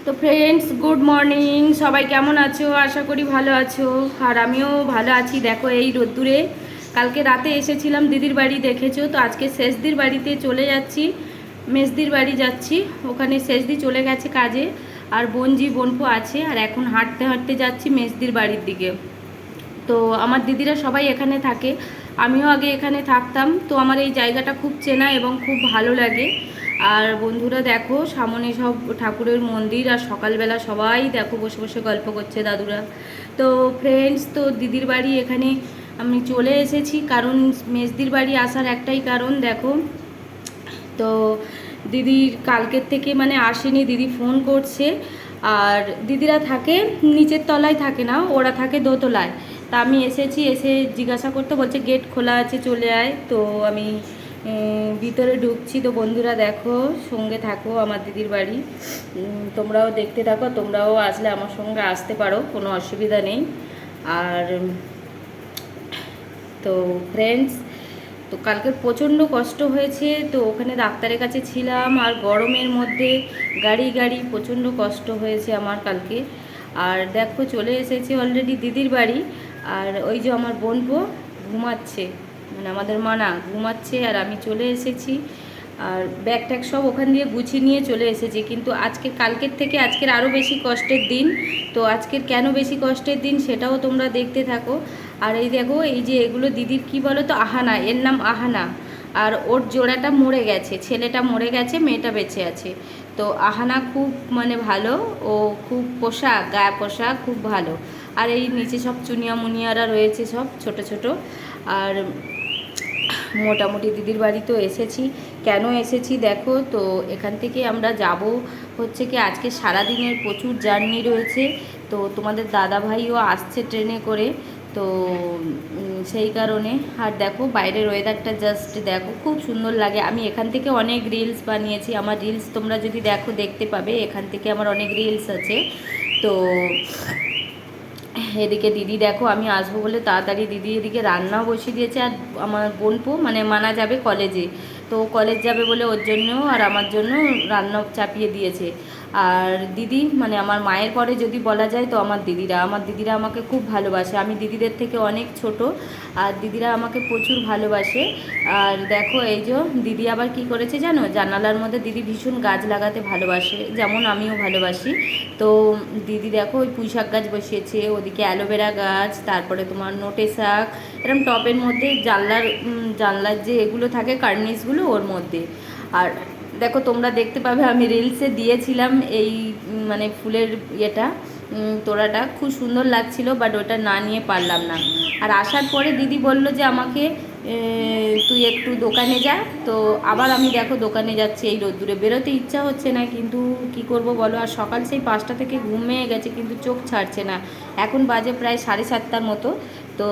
তো friends, good morning. সবাই কেমন আছো? আশা করি ভালো আছো। আর আমিও ভালো আছি। দেখো এই রোদ্দুরে, কালকে রাতে এসেছিলাম দিদির বাড়ি, দেখেছো তো। আজকে শেষদির বাড়িতে চলে যাচ্ছি, মেজদির বাড়ি যাচ্ছি। ওখানে শেষদি চলে গেছে কাজে, আর বোনপো আছে। আর এখন হাঁটতে হাঁটতে যাচ্ছি মেজদির বাড়ির দিকে। তো আমার দিদিরা সবাই এখানে থাকে, আমিও আগে এখানে থাকতাম। তো আমার এই জায়গাটা খুব চেনা এবং খুব ভালো লাগে। আর বন্ধুরা দেখো, সামনে সব ঠাকুরের মন্দির, আর সকালবেলা সবাই দেখো বসে বসে গল্প করছে দাদুরা। তো ফ্রেন্ডস, তো দিদির বাড়ি এখানে আমি চলে এসেছি, কারণ মেজদির বাড়ি আসার একটাই কারণ, দেখো তো দিদির কালকের থেকে মানে আসেনি, দিদি ফোন করছে। আর দিদিরা থাকে নিচের তলায়, থাকে না, ওরা থাকে দোতলায়। তা আমি এসেছি, এসে জিজ্ঞাসা করতে বলছে গেট খোলা আছে চলে আয়। তো আমি ভিতরে ঢুকছি। তো বন্ধুরা দেখো, সঙ্গে থাকো, আমার দিদির বাড়ি তোমরাও দেখতে থাকো। তোমরাও আসলে আমার সঙ্গে আসতে পারো, কোনো অসুবিধা নেই। আর তো ফ্রেন্ডস, তো কালকে প্রচণ্ড কষ্ট হয়েছে। তো ওখানে ডাক্তারের কাছে ছিলাম, আর গরমের মধ্যে গাড়ি প্রচণ্ড কষ্ট হয়েছে আমার কালকে। আর দেখো চলে এসেছি অলরেডি দিদির বাড়ি। আর ওই যে আমার বোনপো ঘুমাচ্ছে, মানে আমাদের মানা ঘুমাচ্ছে, আর আমি চলে এসেছি। আর ব্যাগ ট্যাগ সব ওখান দিয়ে গুছিয়ে নিয়ে চলে এসেছি। কিন্তু কালকের থেকে আজকের আরও বেশি কষ্টের দিন। তো আজকের কেন বেশি কষ্টের দিন সেটাও তোমরা দেখতে থাকো। আর এই দেখো, এই যে এগুলো দিদির কি বলো তো, আহানা, এর নাম আহানা। আর ওর জোড়াটা মরে গেছে, ছেলেটা মরে গেছে, মেয়েটা বেঁচে আছে। তো আহানা খুব মানে ভালো, ও খুব পোষা, গায়ে পোষা, খুব ভালো। আর এই নিচে সব চুনিয়া মুনিয়ারা রয়েছে, সব ছোট ছোট। আর মোটামুটি দিদির বাড়ি তো এসেছি। কেন এসেছি দেখো, তো এখান থেকে আমরা যাব হচ্ছে কি, আজকে সারাদিনের প্রচুর জার্নি রয়েছে। তো তোমাদের দাদা ভাইও আসছে ট্রেনে করে। তো সেই কারণে। আর দেখো বাইরের ওয়েদারটা জাস্ট দেখো, খুব সুন্দর লাগে। আমি এখান থেকে অনেক রিলস বানিয়েছি, আমার রিলস তোমরা যদি দেখো দেখতে পাবে, এখান থেকে আমার অনেক রিলস আছে। তো এদিকে দিদি দেখো, আমি আসবো বলে তাড়াতাড়ি দিদি এদিকে রান্নাও বসিয়ে দিয়েছে। আর আমার বোনপো মানে মানা যাবে কলেজে, তো কলেজ যাবে বলে ওর জন্য আর আমার জন্য রান্না চাপিয়ে দিয়েছে। আর দিদি মানে আমার মায়ের পরে যদি বলা যায়, তো আমার দিদিরা আমাকে খুব ভালোবাসে। আমি দিদিদের থেকে অনেক ছোট, আর দিদিরা আমাকে প্রচুর ভালোবাসে। আর দেখো এই যে দিদি আবার কি করেছে জানো, জানালার মধ্যে দিদি ভীষণ গাছ লাগাতে ভালোবাসে, যেমন আমিও ভালোবাসি। তো দিদি দেখো ওই পুঁইশাক গাছ বসিয়েছে, ওদিকে অ্যালোভেরা গাছ, তারপরে তোমার নোটে শাক, এরকম টপের মধ্যে জানলার যে এগুলো থাকে কার্নিশগুলো, ওর মধ্যে। আর দেখো তোমরা দেখতে পাবে, আমি রিলসে দিয়েছিলাম এই মানে ফুলের ইয়েটা, তোড়াটা খুব সুন্দর লাগছিল, বাট ওটা না নিয়ে পারলাম না। আর আসার পরে দিদি বলল যে আমাকে তুই একটু দোকানে যা। তো আবার আমি দেখো দোকানে যাচ্ছি, এই রোদ্দুরে বেরোতে ইচ্ছা হচ্ছে না, কিন্তু কি করব বলো। আর সকাল সেই 5টা থেকে ঘুমিয়ে গেছে, কিন্তু চোখ ছাড়ছে না। এখন বাজে প্রায় 7:30টার মতো। তো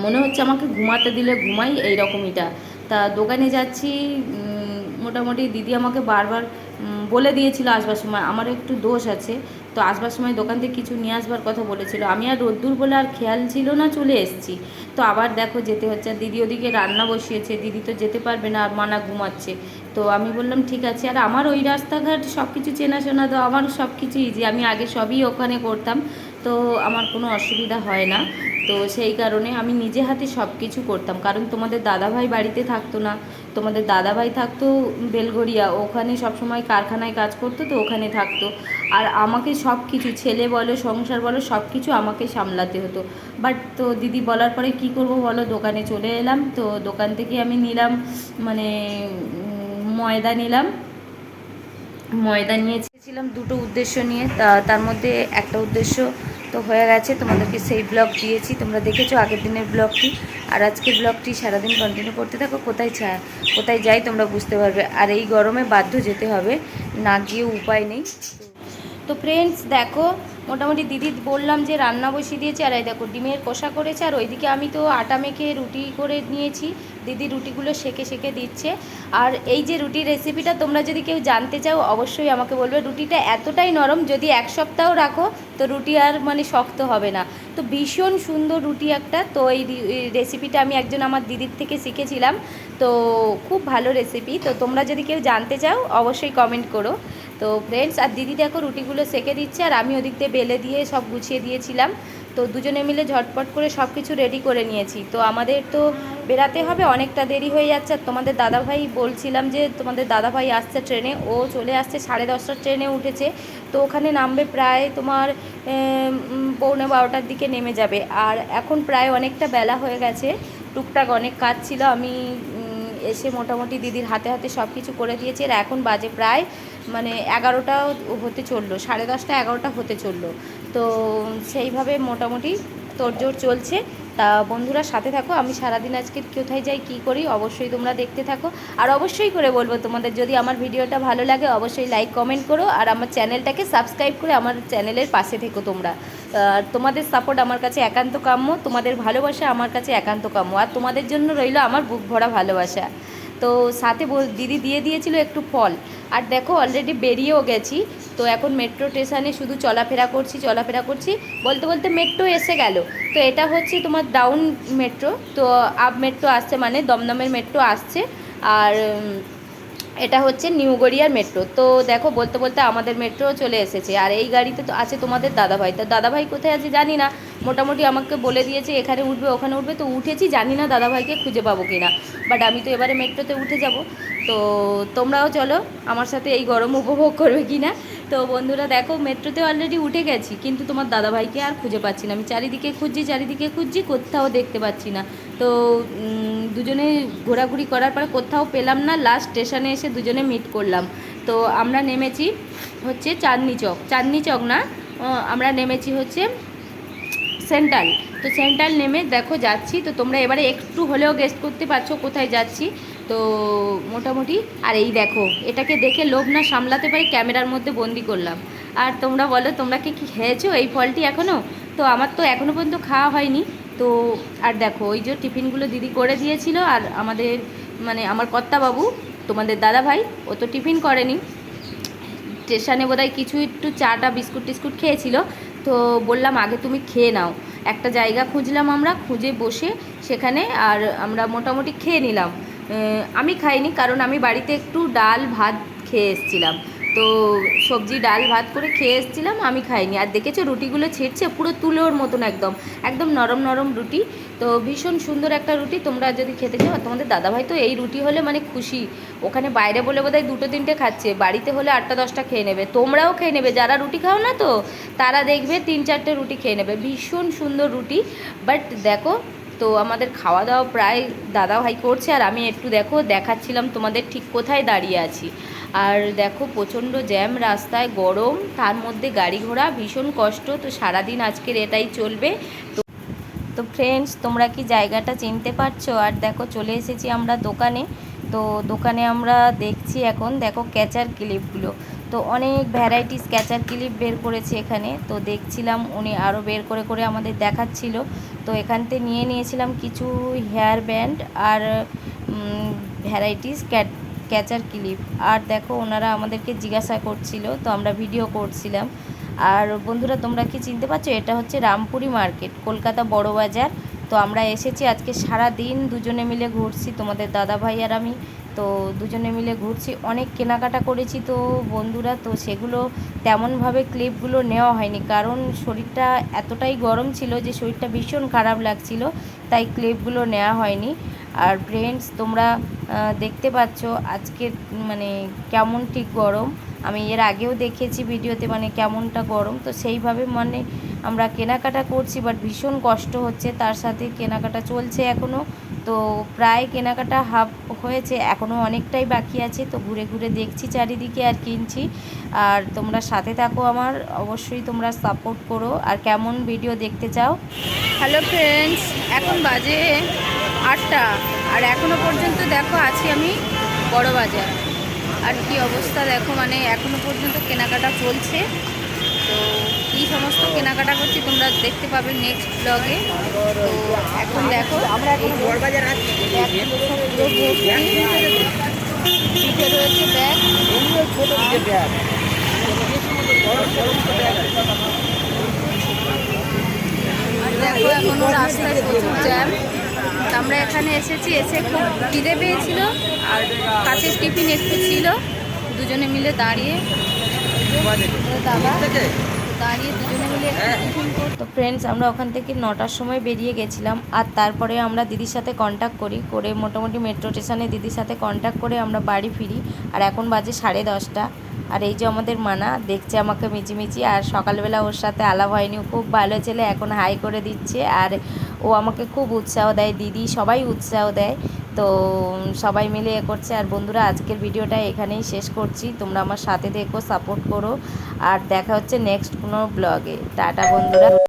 মনে হচ্ছে আমাকে ঘুমাতে দিলে ঘুমাই, এই রকমইটা। তা দোকানে যাচ্ছি। মোটামুটি দিদি আমাকে বারবার বলে দিয়েছিল আসবার সময়, আমার একটু দোষ আছে। তো আসবার সময় দোকান থেকে কিছু নিয়ে আসবার কথা বলেছিল, আমি আর রোদ্দুর বলে আর খেয়াল ছিল না, চলে এসেছি। তো আবার দেখো যেতে হচ্ছে। আর দিদি ওদিকে রান্না বসিয়েছে, দিদি তো যেতে পারবে না, আর মানা ঘুমাচ্ছে। তো আমি বললাম ঠিক আছে। আর আমার ওই রাস্তাঘাট সব কিছু চেনাশোনা, তো আমার সব কিছু ইজি, আমি আগে সবই ওখানে করতাম। তো আমার কোনো অসুবিধা হয় না। তো সেই কারণে আমি নিজে হাতে সব কিছু করতাম, কারণ তোমাদের দাদাভাই বাড়িতে থাকতো না। তোমাদের দাদাভাই থাকতো বেলঘরিয়া, ওখানে সবসময় কারখানায় কাজ করতো, তো ওখানে থাকতো। আর আমাকে সব কিছু, ছেলে বলো সংসার বলো, সব কিছু আমাকে সামলাতে হতো। বাট তো দিদি বলার পরে কি করব বলো, দোকানে চলে এলাম। তো দোকান থেকে আমি নিলাম মানে ময়দা নিলাম, ময়দা নিয়েছিলাম দুটো উদ্দেশ্য নিয়ে। তার মধ্যে একটা উদ্দেশ্য তো হয়ে গেছে, তোমাদেরকে সেই ব্লগ দিয়েছি, তোমরা দেখেছো আগের দিনের ব্লগটি। আর আজকের ব্লগটি সারাদিন কন্টিনিউ করতে থাকো, কোথায় যাই তোমরা বুঝতে পারবে। আর এই গরমে বাধ্য যেতে হবে, না গিয়ে উপায় নেই। তো ফ্রেন্ডস দেখো, মোটামুটি দিদি বললাম যে রান্না বসিয়ে দিয়েছে। আর এই দেখো ডিমের কষা করেছে, আর ওইদিকে আমি তো আটা মেখে রুটি করে নিয়েছি, দিদি রুটিগুলো সেঁকে দিচ্ছে। আর এই যে রুটির রেসিপিটা তোমরা যদি কেউ জানতে চাও অবশ্যই আমাকে বলবে। রুটিটা এতটাই নরম, যদি 1 সপ্তাহ রাখো তো রুটি আর মানে শক্ত হবে না। তো ভীষণ সুন্দর রুটি একটা। তো এই রেসিপিটা আমি একজন আমার দিদির থেকে শিখেছিলাম, তো খুব ভালো রেসিপি। তো তোমরা যদি কেউ জানতে চাও অবশ্যই কমেন্ট করো। তো ফ্রেন্ডস, আর দিদি দেখো রুটিগুলো সেঁকে দিচ্ছে, আর আমি ওদিক দিয়ে বেলে দিয়ে সব গুছিয়ে দিয়েছিলাম। তো দুজনে মিলে ঝটপট করে সব কিছু রেডি করে নিয়েছি। তো আমাদের তো বেরাতে হবে, অনেকটা দেরি হয়ে যাচ্ছে। আর তোমাদের দাদাভাই বলছিলাম যে তোমাদের দাদাভাই আসছে ট্রেনে, ও চলে আসছে 10:30টার ট্রেনে উঠেছে। তো ওখানে নামবে প্রায় তোমার 11:45টার দিকে নেমে যাবে। আর এখন প্রায় অনেকটা বেলা হয়ে গেছে, টুকটাক অনেক কাজ ছিল। আমি এসে মোটামুটি দিদির হাতে হাতে সব কিছু করে দিয়েছি। আর এখন বাজে প্রায় মানে 11টা হতে চললো, 10:30 11টা হতে চললো। তো সেইভাবে মোটামুটি তোড়জোড় চলছে। তা বন্ধুরা সাথে থাকো, আমি সারাদিন আজকে কোথায় যাই কী করি অবশ্যই তোমরা দেখতে থাকো। আর অবশ্যই করে বলবো তোমাদের যদি আমার ভিডিওটা ভালো লাগে অবশ্যই লাইক কমেন্ট করো, আর আমার চ্যানেলটাকে সাবস্ক্রাইব করে আমার চ্যানেলের পাশে থেকো তোমরা। তোমাদের সাপোর্ট আমার কাছে একান্ত কাম্য, তোমাদের ভালোবাসা আমার কাছে একান্ত কাম্য। আর তোমাদের জন্য রইল আমার বুক ভরা ভালোবাসা। তো সাথে দিদি দিয়ে দিয়েছিল একটু ফল। আর দেখো অলরেডি বেরিয়েও গেছি। তো এখন মেট্রো স্টেশনে শুধু চলাফেরা করছি। বলতে বলতে মেট্রো এসে গেল। তো এটা হচ্ছে তোমার ডাউন মেট্রো। তো আপ মেট্রো আসছে, মানে দমদমের মেট্রো আসছে। আর এটা হচ্ছে নিউ গড়িয়ার মেট্রো। তো দেখো বলতে বলতে আমাদের মেট্রো চলে এসেছে। আর এই গাড়িতে তো আছে তোমাদের দাদাভাই। তো দাদাভাই কোথায় আছে জানি না, মোটামুটি আমাকে বলে দিয়েছে এখানে উঠবে ওখানে উঠবে। তো উঠেছি, জানি না দাদাভাইকে খুঁজে পাবো কি না, বাট আমি তো এবারে মেট্রোতে উঠে যাব। তো তোমরাও চলো আমার সাথে এই গরম উপভোগ করবে কি না। তো বন্ধুরা দেখো মেট্রোতে অলরেডি উঠে গেছি, কিন্তু তোমার দাদাভাইকে আর খুঁজে পাচ্ছি না। আমি চারিদিকে খুঁজছি, কোথাও দেখতে পাচ্ছি না। তো দুজনে ঘোরাঘুরি করার পরে কোথাও পেলাম না। লাস্ট স্টেশনে এসে দুজনে মিট করলাম। তো আমরা নেমেছি হচ্ছে চাঁদনি চক না, আমরা নেমেছি হচ্ছে সেন্ট্রাল। তো সেন্ট্রাল নেমে দেখো যাচ্ছি। তো তোমরা এবারে একটু হলেও গেস করতে পারছো কোথায় যাচ্ছি। তো মোটামুটি আর এই দেখো, এটাকে দেখে লোভ না সামলাতে পারি ক্যামেরার মধ্যে বন্দি করলাম। আর তোমরা বলো তোমরা কি খেয়েছো এই ফলটি এখনও? তো আমার তো এখনও পর্যন্ত খাওয়া হয়নি। তো আর দেখো ওই যে টিফিনগুলো দিদি করে দিয়েছিল। আর আমাদের মানে আমার কর্তাবাবু তোমাদের দাদাভাই, ও তো টিফিন করেনি, স্টেশনে বোধহয় কিছু একটু চাটা বিস্কুট টিস্কুট খেয়েছিল। তো বললাম আগে তুমি খেয়ে নাও। একটা জায়গা খুঁজলাম, আমরা খুঁজে বসে সেখানে আর আমরা মোটামুটি খেয়ে নিলাম। আমি খাইনি, কারণ আমি বাড়িতে একটু ডাল ভাত খেয়ে এসেছিলাম। তো সবজি ডাল ভাত করে খেয়ে এসেছিলাম, আমি খাইনি। আর দেখেছো রুটিগুলো ছিঁড়ছে পুরো তুলোর মতন, একদম নরম নরম রুটি। তো ভীষণ সুন্দর একটা রুটি। তোমরা যদি খেতে চাও, তোমাদের দাদাভাই তো এই রুটি হলে মানে খুশি। ওখানে বাইরে বলে বোধহয় 2-3টে খাচ্ছে, বাড়িতে হলে 8-10টা খেয়ে নেবে। তোমরাও খেয়ে নেবে, যারা রুটি খাও না তো তারা দেখবে 3-4টে রুটি খেয়ে নেবে। ভীষণ সুন্দর রুটি। বাট দেখো, তো আমাদের খাওয়া দাওয়া প্রায় দাদাভাই করছে, আর আমি একটু দেখো দেখাচ্ছিলাম তোমাদের ঠিক কোথায় দাঁড়িয়ে আছি। আর দেখো প্রচণ্ড জ্যাম রাস্তায়, গরম, তার মধ্যে গাড়ি ঘোড়া, ভীষণ কষ্ট। তো সারাদিন আজকের এটাই চলবে। তো ফ্রেন্ডস, তোমরা কি জায়গাটা চিনতে পারছো? আর দেখো চলে এসেছি আমরা দোকানে। তো দোকানে আমরা দেখছি এখন, দেখো ক্যাচার ক্লিপগুলো। তো অনেক ভ্যারাইটিস ক্যাচার ক্লিপ বের করেছে এখানে। তো দেখছিলাম উনি আরও বের করে করে আমাদের দেখাচ্ছিল। তো এখান থেকে নিয়েছিলাম কিছু হেয়ার ব্যান্ড আর ভ্যারাইটিস ক্যাচার ক্লিপ। আর দেখো ওনারা আমাদেরকে জিজ্ঞাসা করছিল, তো আমরা ভিডিও করছিলাম। আর বন্ধুরা তোমরা কি চিনতে পারছো? এটা হচ্ছে রামপুরি মার্কেট, কলকাতা বড় বাজার। তো আমরা এসেছি আজকে সারা দিন দুজনে মিলে ঘুরছি, তোমাদের দাদাভাই আর আমি। তো দুজনে মিলে ঘুরছি, অনেক কেনাকাটা করেছি। তো বন্ধুরা, তো সেগুলো তেমনভাবে ক্লিপগুলো নেওয়া হয়নি, কারণ শরীরটা এতটাই গরম ছিল যে শরীরটা ভীষণ খারাপ লাগছিল, তাই ক্লিপগুলো নেওয়া হয়নি। আর ফ্রেন্ডস, তোমরা দেখতে পাচ্ছ আজকের মানে কেমন ঠিক গরম। আমি এর আগেও দেখেছি ভিডিওতে মানে কেমনটা গরম। তো সেইভাবে মানে আমরা কেনাকাটা করছি, বাট ভীষণ কষ্ট হচ্ছে। তার সাথে কেনাকাটা চলছে এখনও। তো প্রায় কেনাকাটা হাফ হয়েছে, এখনও অনেকটাই বাকি আছে। তো ঘুরে ঘুরে দেখছি চারিদিকে আর কিনছি। আর তোমরা সাথে থাকো আমার, অবশ্যই তোমরা সাপোর্ট করো। আর কেমন ভিডিও দেখতে চাও। হ্যালো ফ্রেন্ডস, এখন বাজে 8টা, আর এখনও পর্যন্ত দেখো আছি আমি বড় বাজার। আর কি অবস্থা দেখো, মানে এখনও পর্যন্ত কেনাকাটা চলছে। তো কী সমস্ত কেনাকাটা করছি তোমরা দেখতে পাবে নেক্সট ব্লগে। তো এখন দেখো এই যে ব্যাগগুলো সব পুরো ভর্তি। পিঠে রয়েছে ব্যাগ। আর দেখো এখনো রাস্তায় প্রচুর জ্যাম। আমরা এখানে এসেছি, এসে খুব খিদে পেয়েছিল আর কাছের টিফিন একটু ছিল, দুজনে মিলে দাঁড়িয়ে দুজনে মিলে টিফিন করতো। তো ফ্রেন্ডস, আমরা ওখান থেকে 9টার সময় বেরিয়ে গেছিলাম। আর তারপরে আমরা দিদির সাথে কন্ট্যাক্ট করে মোটামুটি মেট্রো স্টেশনে দিদির সাথে কন্ট্যাক্ট করে আমরা বাড়ি ফিরি। আর এখন বাজে 10:30। আর এই যে আমাদের মানা দেখছে আমাকে মিচিমিচি, আর সকালবেলা ওর সাথে আলাপ হয়নি, খুব ভালো ছেলে, এখন হাই করে দিচ্ছে। আর ও আমাকে খুব উৎসাহ দেয়, দিদি সবাই উৎসাহ দেয়। তো সবাই মিলে করছে। আর বন্ধুরা, আজকের ভিডিওটা এখানেই শেষ করছি। তোমরা আমার সাথে দেখো, সাপোর্ট করো, আর দেখা হচ্ছে নেক্সট কোনো ব্লগে। টাটা বন্ধুরা।